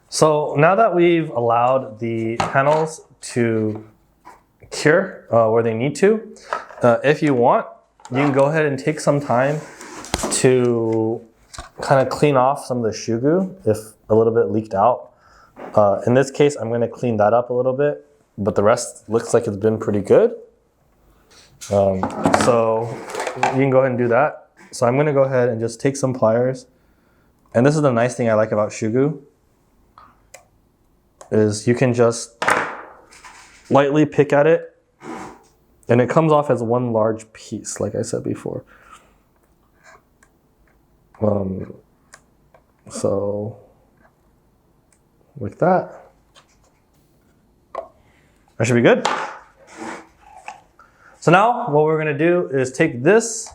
So now that we've allowed the panels to cure where they need to, if you want, you can go ahead and take some time to kind of clean off some of the shoe glue if a little bit leaked out. In this case, I'm going to clean that up a little bit, but the rest looks like it's been pretty good. So you can go ahead and do that. So I'm going to go ahead and just take some pliers. And this is the nice thing I like about shoe glue, is you can just lightly pick at it and it comes off as one large piece, like I said before. So like that. That should be good. So now what we're gonna do is take this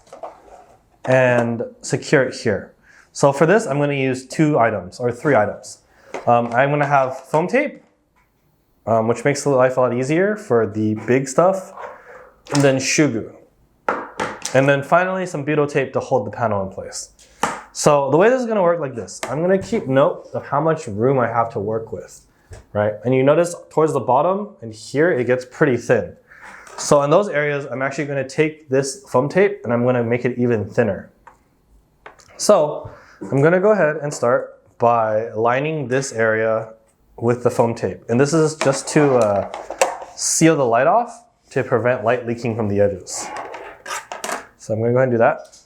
and secure it here. So for this, I'm gonna use 2 items or 3 items. I'm gonna have foam tape, which makes life a lot easier for the big stuff, and then shoe glue. And then finally some butyl tape to hold the panel in place. So the way this is gonna work like this, I'm gonna keep note of how much room I have to work with, right? And you notice towards the bottom and here it gets pretty thin. So in those areas, I'm actually gonna take this foam tape and I'm gonna make it even thinner. So I'm gonna go ahead and start by lining this area with the foam tape. And this is just to seal the light off to prevent light leaking from the edges. So I'm gonna go ahead and do that.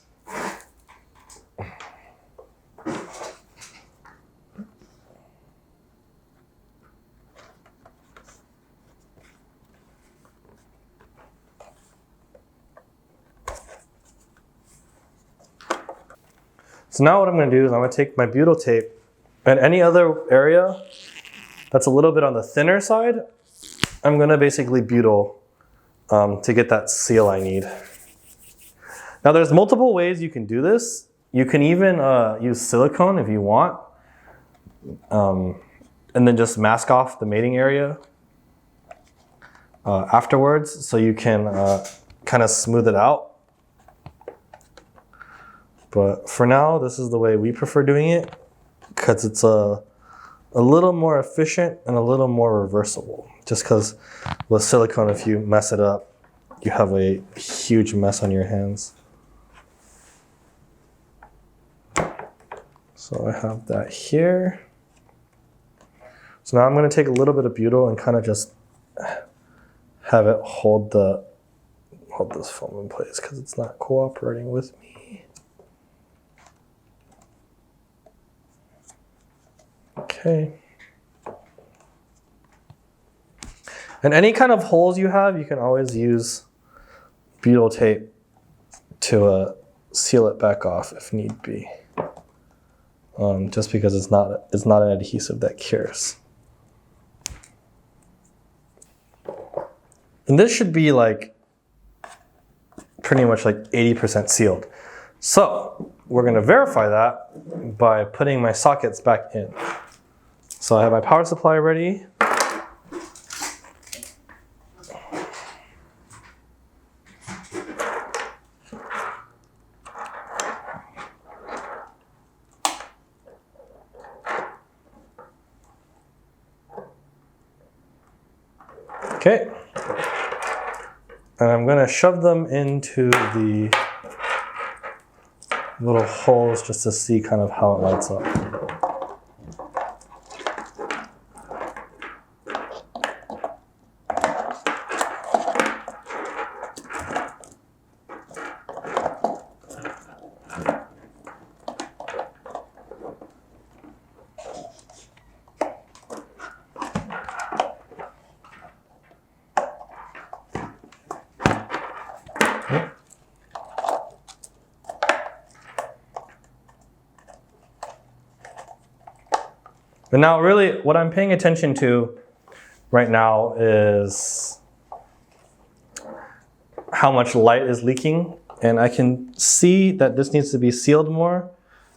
So now what I'm going to do is I'm going to take my butyl tape and any other area that's a little bit on the thinner side, I'm going to basically butyl to get that seal I need. Now there's multiple ways you can do this. You can even use silicone if you want, and then just mask off the mating area afterwards so you can kind of smooth it out. But for now, this is the way we prefer doing it because it's a little more efficient and a little more reversible. Just because with silicone, if you mess it up, you have a huge mess on your hands. So I have that here. So now I'm going to take a little bit of butyl and kind of just have it hold this foam in place because it's not cooperating with me. Okay. And any kind of holes you have, you can always use butyl tape to seal it back off if need be. Just because it's not an adhesive that cures. And this should be like pretty much like 80% sealed. So we're going to verify that by putting my sockets back in. So I have my power supply ready. Okay. And I'm going to shove them into the little holes just to see kind of how it lights up. But now really what I'm paying attention to right now is how much light is leaking. And I can see that this needs to be sealed more.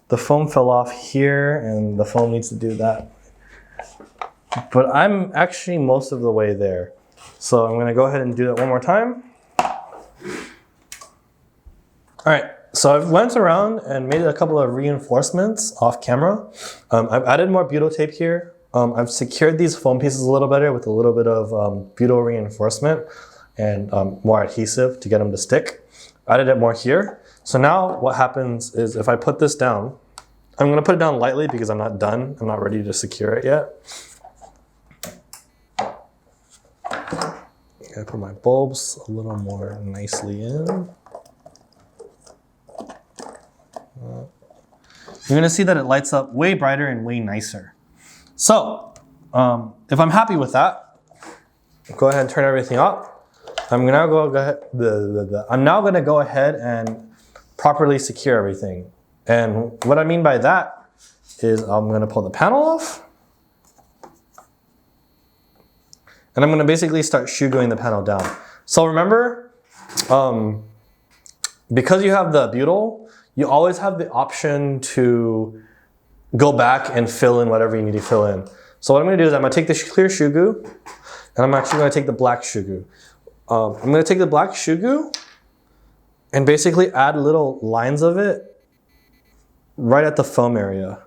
The foam fell off here and the foam needs to do that. But I'm actually most of the way there. So I'm gonna go ahead and do that one more time. All right, so I've went around and made a couple of reinforcements off camera. I've added more butyl tape here I've secured these foam pieces a little better with a little bit of butyl reinforcement and more adhesive to get them to stick. Added it more here. So now what happens is if I put this down, I'm going to put it down lightly because I'm not done. I'm not ready to secure it yet. I put my bulbs a little more nicely in. You're going to see that it lights up way brighter and way nicer. So if I'm happy with that, go ahead and turn everything off. I'm now going to go ahead and properly secure everything. And what I mean by that is I'm going to pull the panel off. And I'm going to basically start shoe gluing the panel down. So remember, because you have the butyl, you always have the option to go back and fill in whatever you need to fill in. So what I'm going to do is I'm going to take the clear shoe glue, and I'm actually going to take the black shoe glue. I'm going to take the black shoe glue and basically add little lines of it right at the foam area.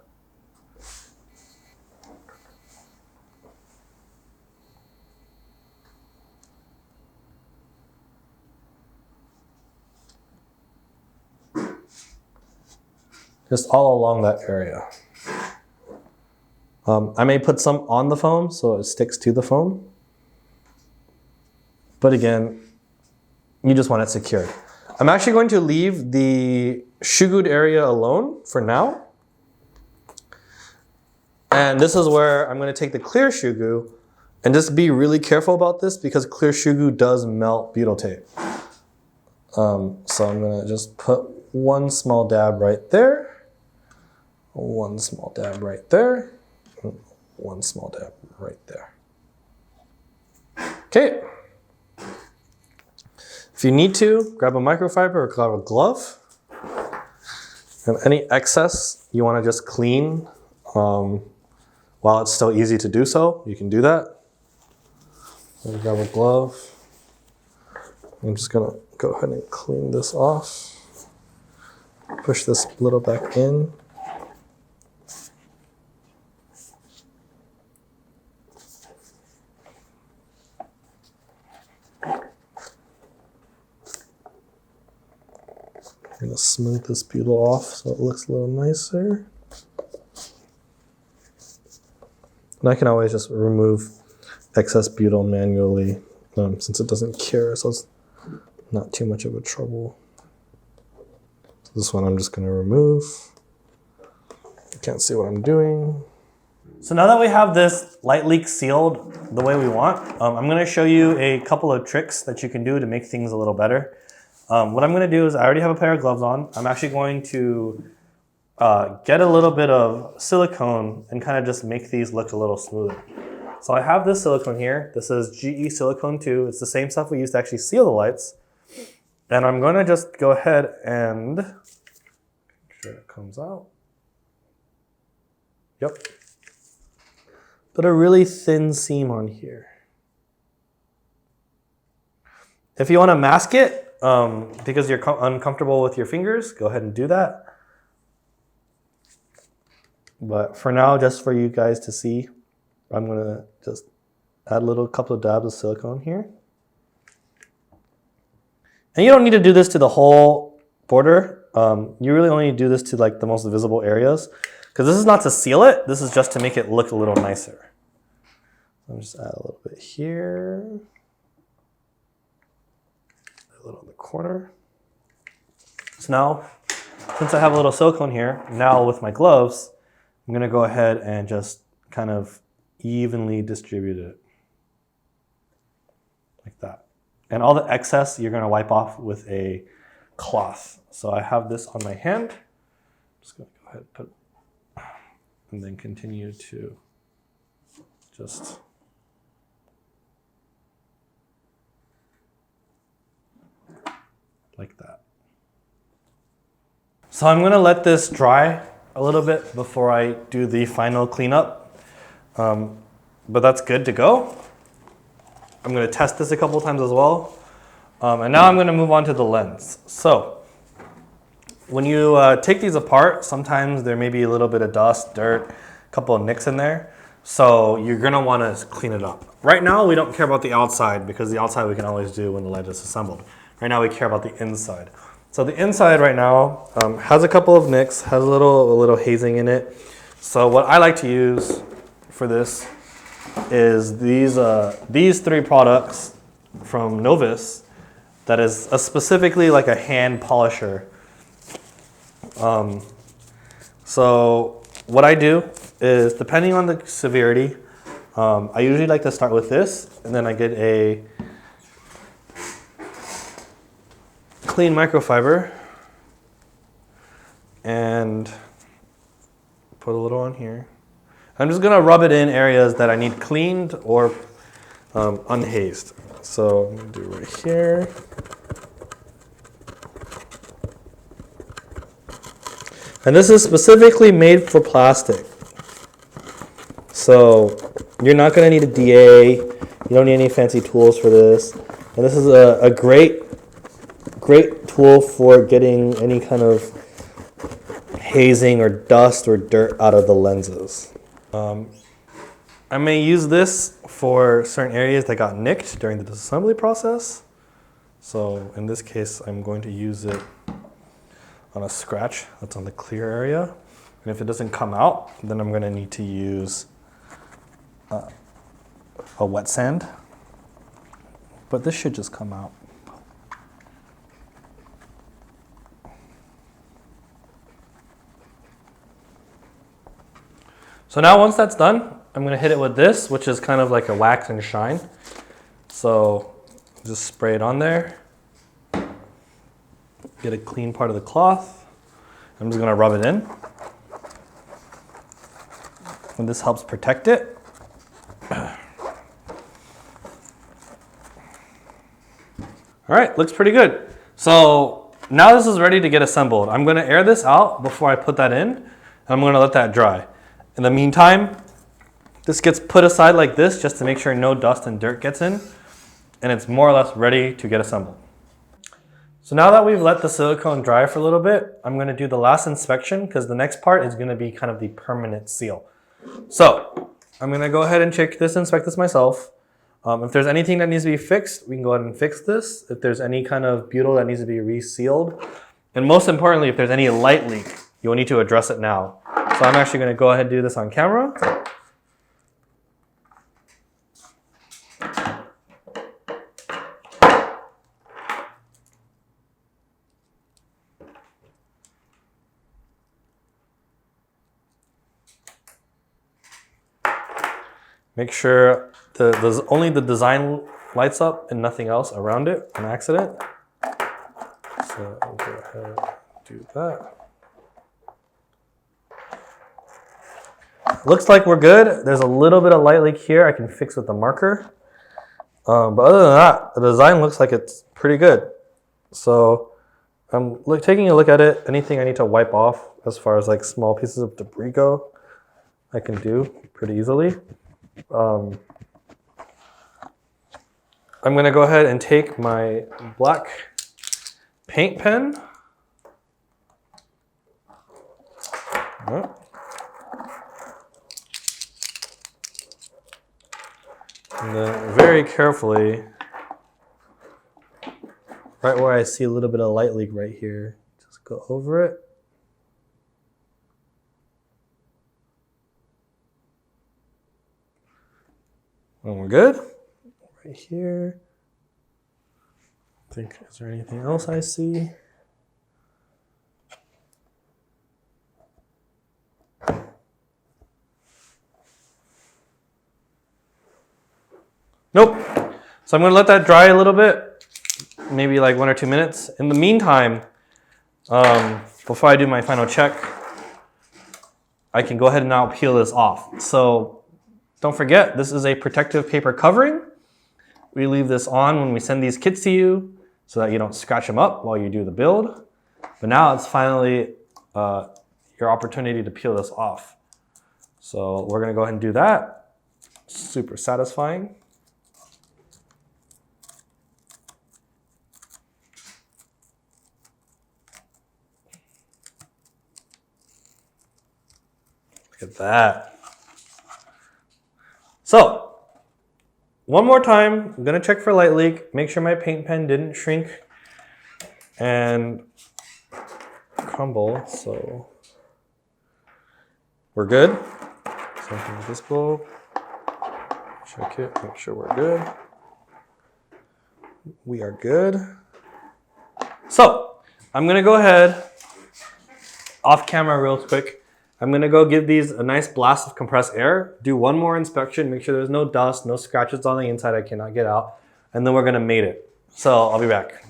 Just all along that area. I may put some on the foam so it sticks to the foam. But again, you just want it secured. I'm actually going to leave the shoe glued area alone for now. And this is where I'm going to take the clear shoe glue and just be really careful about this because clear shoe glue does melt butyl tape. So I'm going to just put one small dab right there. One small dab right there. One small dab right there. Okay. If you need to, grab a microfiber or grab a glove. And any excess you want to just clean while it's still easy to do so, you can do that. And grab a glove. I'm just going to go ahead and clean this off. Push this little back in. I'm going to smooth this butyl off so it looks a little nicer. And I can always just remove excess butyl manually since it doesn't cure, so it's not too much of a trouble. So this one I'm just going to remove. You can't see what I'm doing. So now that we have this light leak sealed the way we want, I'm going to show you a couple of tricks that you can do to make things a little better. What I'm going to do is I already have a pair of gloves on. I'm actually going to get a little bit of silicone and kind of just make these look a little smoother. So I have this silicone here. This is GE Silicone 2. It's the same stuff we used to actually seal the lights. And I'm going to just go ahead and make sure it comes out. Yep. Put a really thin seam on here. If you want to mask it, because you're uncomfortable with your fingers, go ahead and do that. But for now, just for you guys to see, I'm going to just add a couple of dabs of silicone here. And you don't need to do this to the whole border. You really only do this to like the most visible areas. Because this is not to seal it, this is just to make it look a little nicer. I'll just add a little bit here. A little in the corner. So now, since I have a little silicone here, now with my gloves, I'm going to go ahead and just kind of evenly distribute it. Like that. And all the excess you're going to wipe off with a cloth. So I have this on my hand. I'm just going to go ahead and put it, and then continue to just like that. So I'm going to let this dry a little bit before I do the final cleanup. But that's good to go. I'm going to test this a couple times as well. And now I'm going to move on to the lens. So when you take these apart, sometimes there may be a little bit of dust, dirt, a couple of nicks in there. So you're gonna wanna clean it up. Right now, we don't care about the outside because the outside we can always do when the light is assembled. Right now, we care about the inside. So the inside right now has a couple of nicks, has a little hazing in it. So what I like to use for this is these three products from Novus. That is specifically like a hand polisher. So what I do is, depending on the severity, I usually like to start with this, and then I get a clean microfiber and put a little on here. I'm just gonna rub it in areas that I need cleaned or unhazed. So I'm gonna do right here. And this is specifically made for plastic. So you're not gonna need a DA. You don't need any fancy tools for this. And this is a great tool for getting any kind of hazing or dust or dirt out of the lenses. I may use this for certain areas that got nicked during the disassembly process. So in this case, I'm going to use it on a scratch that's on the clear area. And if it doesn't come out, then I'm going to need to use a wet sand. But this should just come out. So now once that's done, I'm going to hit it with this, which is kind of like a wax and shine. So just spray it on there. Get a clean part of the cloth. I'm just going to rub it in. And this helps protect it. All right, looks pretty good. So now this is ready to get assembled. I'm going to air this out before I put that in, and I'm going to let that dry. In the meantime, this gets put aside like this just to make sure no dust and dirt gets in, and it's more or less ready to get assembled. So now that we've let the silicone dry for a little bit, I'm going to do the last inspection because the next part is going to be kind of the permanent seal. So I'm going to go ahead and inspect this myself. If there's anything that needs to be fixed, we can go ahead and fix this. If there's any kind of butyl that needs to be resealed, and most importantly, if there's any light leak, you'll need to address it now. So I'm actually going to go ahead and do this on camera. Make sure only the design lights up and nothing else around it on accident. So I'll go ahead and do that. Looks like we're good. There's a little bit of light leak here I can fix with the marker. But other than that, the design looks like it's pretty good. So I'm taking a look at it. Anything I need to wipe off as far as like small pieces of debris go, I can do pretty easily. I'm going to go ahead and take my black paint pen. And then very carefully, right where I see a little bit of light leak right here, just go over it. And we're good. Right here. Is there anything else I see? Nope. So I'm going to let that dry a little bit, maybe like 1 or 2 minutes. In the meantime, before I do my final check, I can go ahead and now peel this off. So don't forget, this is a protective paper covering. We leave this on when we send these kits to you so that you don't scratch them up while you do the build. But now it's finally your opportunity to peel this off. So we're going to go ahead and do that. Super satisfying. Look at that. So, one more time, I'm gonna check for light leak, make sure my paint pen didn't shrink and crumble, so we're good. Same thing with this bulb. Check it, make sure we're good. We are good. So, I'm gonna go ahead, off camera real quick. I'm gonna go give these a nice blast of compressed air, do one more inspection, make sure there's no dust, no scratches on the inside I cannot get out, and then we're gonna mate it. So, I'll be back.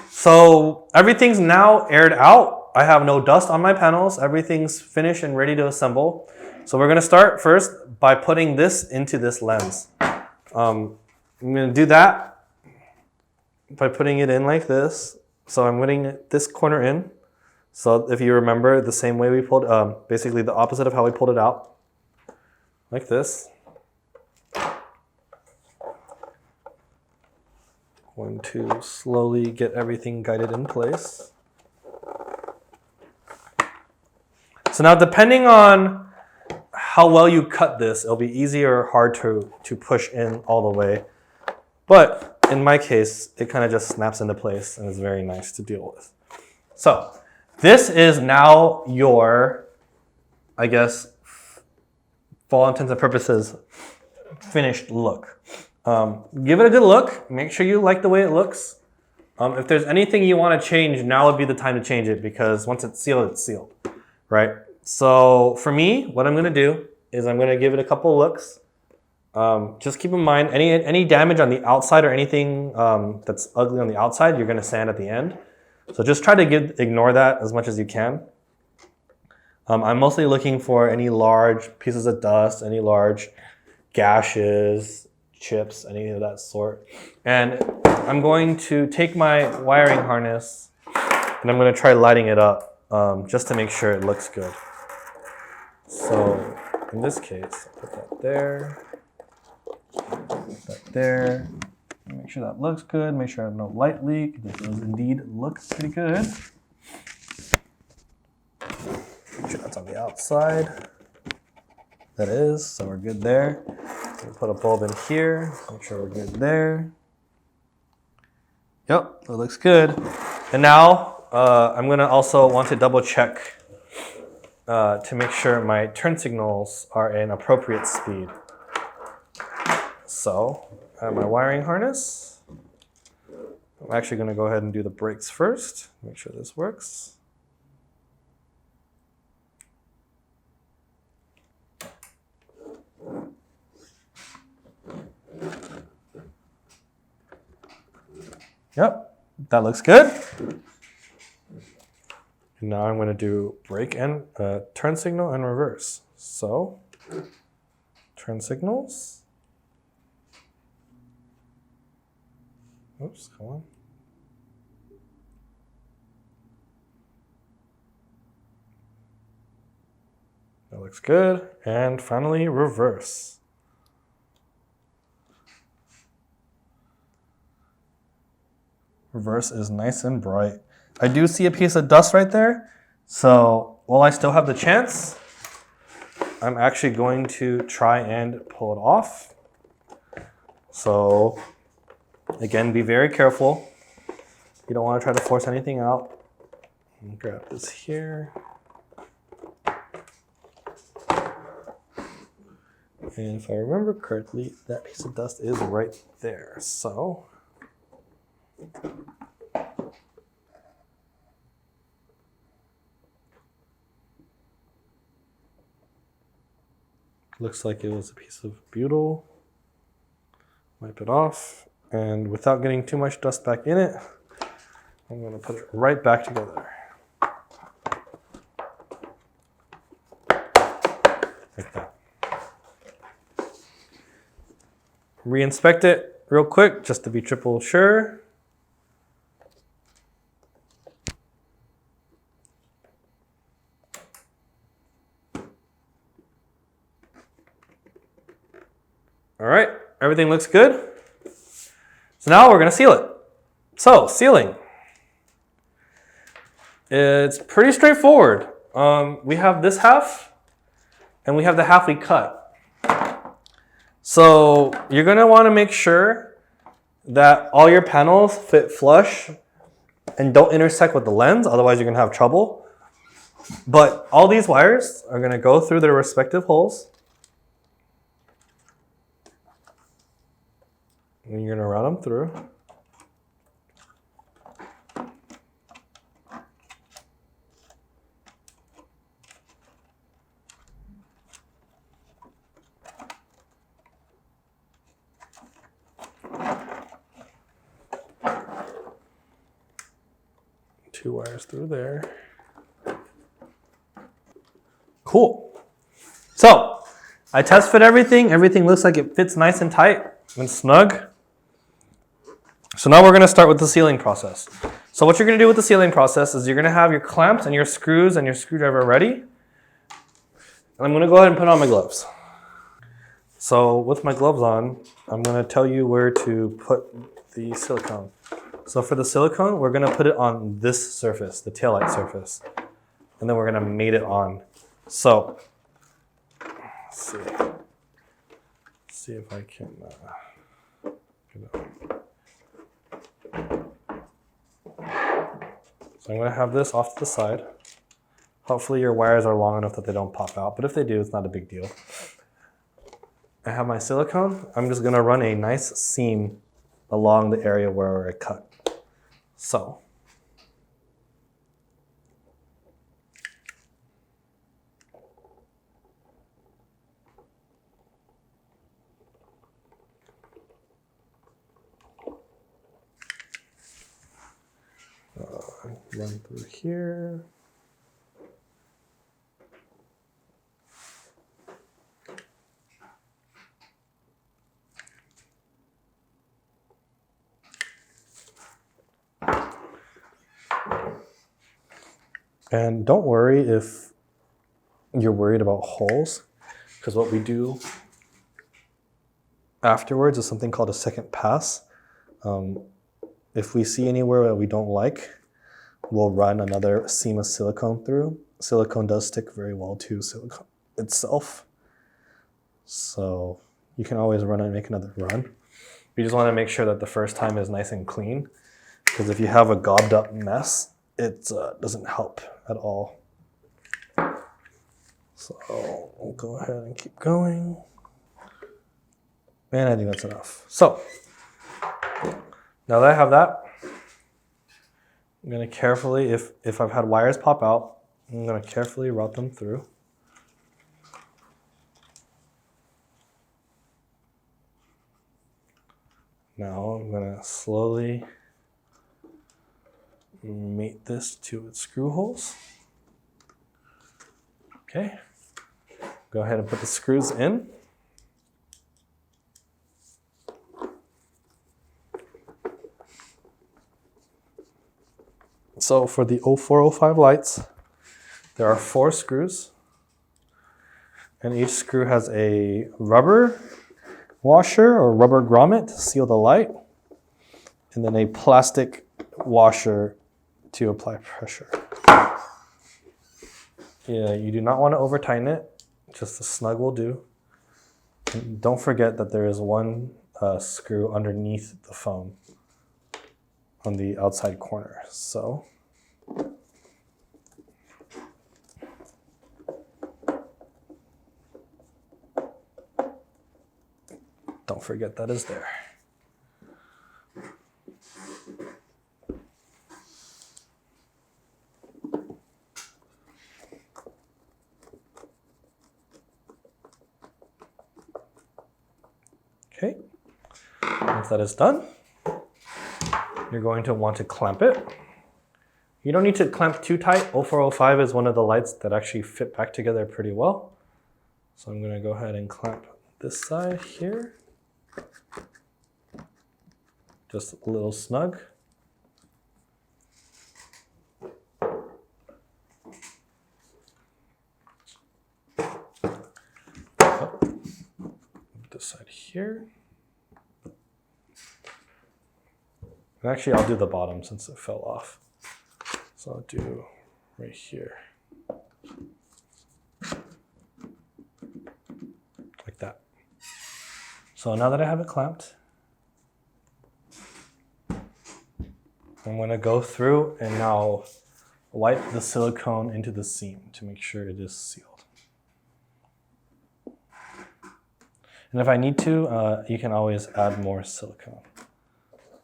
So, everything's now aired out. I have no dust on my panels. Everything's finished and ready to assemble. So we're gonna start first by putting this into this lens. I'm gonna do that by putting it in like this. So I'm putting this corner in. So if you remember, the same way we pulled, basically the opposite of how we pulled it out, like this. Going to slowly get everything guided in place. So now depending on how well you cut this, it'll be easy or hard to push in all the way. But in my case, it kind of just snaps into place and is very nice to deal with. So this is now your, I guess, for all intents and purposes, finished look. Give it a good look. Make sure you like the way it looks. If there's anything you want to change, now would be the time to change it, because once it's sealed, right? So for me, what I'm going to do is I'm going to give it a couple of looks. Just keep in mind, any damage on the outside or anything that's ugly on the outside, you're going to sand at the end. So just try to ignore that as much as you can. I'm mostly looking for any large pieces of dust, any large gashes, chips, any of that sort. And I'm going to take my wiring harness and I'm going to try lighting it up just to make sure it looks good. So in this case, I'll put that there, put that there. Make sure that looks good. Make sure I have no light leak. This does indeed look pretty good. Make sure that's on the outside. That is, so we're good there. We'll put a bulb in here. Make sure we're good there. Yep, that looks good. And now I'm gonna also want to double check to make sure my turn signals are in appropriate speed. So I have my wiring harness. I'm actually gonna go ahead and do the brakes first. Make sure this works. Yep, that looks good. And now I'm going to do brake and turn signal and reverse. So, turn signals. Oops, come on. That looks good. And finally, reverse. Reverse is nice and bright. I do see a piece of dust right there. So while I still have the chance, I'm actually going to try and pull it off. So again, be very careful. You don't want to try to force anything out. Grab this here. And if I remember correctly, that piece of dust is right there. So looks like it was a piece of butyl. Wipe it off, and without getting too much dust back in it, I'm going to put it right back together. Like that. Re-inspect it real quick just to be triple sure. All right, everything looks good. So now we're gonna seal it. So, sealing. It's pretty straightforward. We have this half, and we have the half we cut. So you're gonna wanna make sure that all your panels fit flush and don't intersect with the lens, otherwise you're gonna have trouble. But all these wires are gonna go through their respective holes. And you're gonna run them through. Two wires through there. Cool. So I test fit everything. Everything looks like it fits nice and tight and snug. So now we're going to start with the sealing process. So what you're going to do with the sealing process is you're going to have your clamps and your screws and your screwdriver ready. And I'm going to go ahead and put on my gloves. So with my gloves on, I'm going to tell you where to put the silicone. So for the silicone, we're going to put it on this surface, the taillight surface. And then we're going to mate it on. So let's see if I can So I'm going to have this off to the side. Hopefully your wires are long enough that they don't pop out, but if they do, it's not a big deal. I have my silicone. I'm just going to run a nice seam along the area where I cut. So run through here. And don't worry if you're worried about holes, because what we do afterwards is something called a second pass. If we see anywhere that we don't like, we'll run another seam of silicone through. Silicone does stick very well to silicone itself. So you can always run and make another run. You just want to make sure that the first time is nice and clean, because if you have a gobbed up mess, it doesn't help at all. So we'll go ahead and keep going. And I think that's enough. So now that I have that, I'm going to carefully, if I've had wires pop out, I'm going to carefully route them through. Now I'm going to slowly mate this to its screw holes. Okay. Go ahead and put the screws in. So for the 0405 lights, there are 4 screws, and each screw has a rubber washer or rubber grommet to seal the light, and then a plastic washer to apply pressure. Yeah, you do not want to over tighten it, just a snug will do. And don't forget that there is one screw underneath the foam on the outside corner. So don't forget that is there. Okay, once that is done, you're going to want to clamp it. You don't need to clamp too tight. 0405 is one of the lights that actually fit back together pretty well. So I'm going to go ahead and clamp this side here. Just a little snug. This side here. And actually I'll do the bottom since it fell off. So I'll do right here. So now that I have it clamped, I'm going to go through and now wipe the silicone into the seam to make sure it is sealed. And if I need to, you can always add more silicone.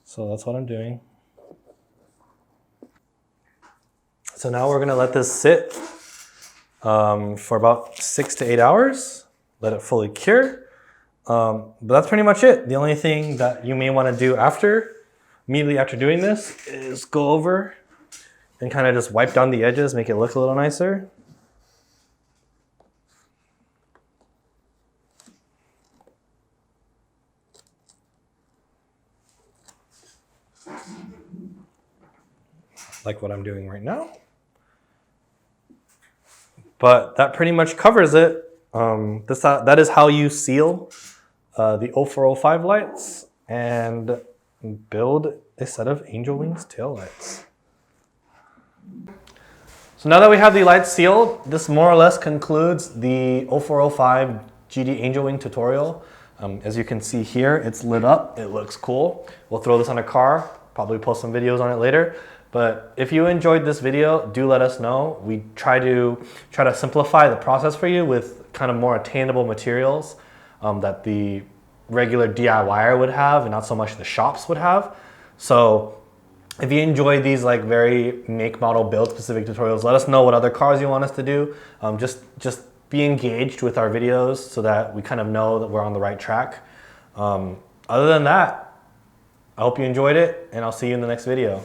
So that's what I'm doing. So now we're going to let this sit for about 6 to 8 hours, let it fully cure. But that's pretty much it. The only thing that you may want to do immediately after doing this, is go over and kind of just wipe down the edges, make it look a little nicer. Like what I'm doing right now. But that pretty much covers it. That is how you seal the 0405 lights and build a set of Angel Wings tail lights. So now that we have the lights sealed, this more or less concludes the 0405 GD Angel Wing tutorial. As you can see here, it's lit up, it looks cool. We'll throw this on a car, probably post some videos on it later. But if you enjoyed this video, do let us know. We try to simplify the process for you with kind of more attainable materials that the regular DIYer would have and not so much the shops would have. So if you enjoy these like very make, model, build specific tutorials, let us know what other cars you want us to do. Just be engaged with our videos so that we kind of know that we're on the right track. Other than that, I hope you enjoyed it and I'll see you in the next video.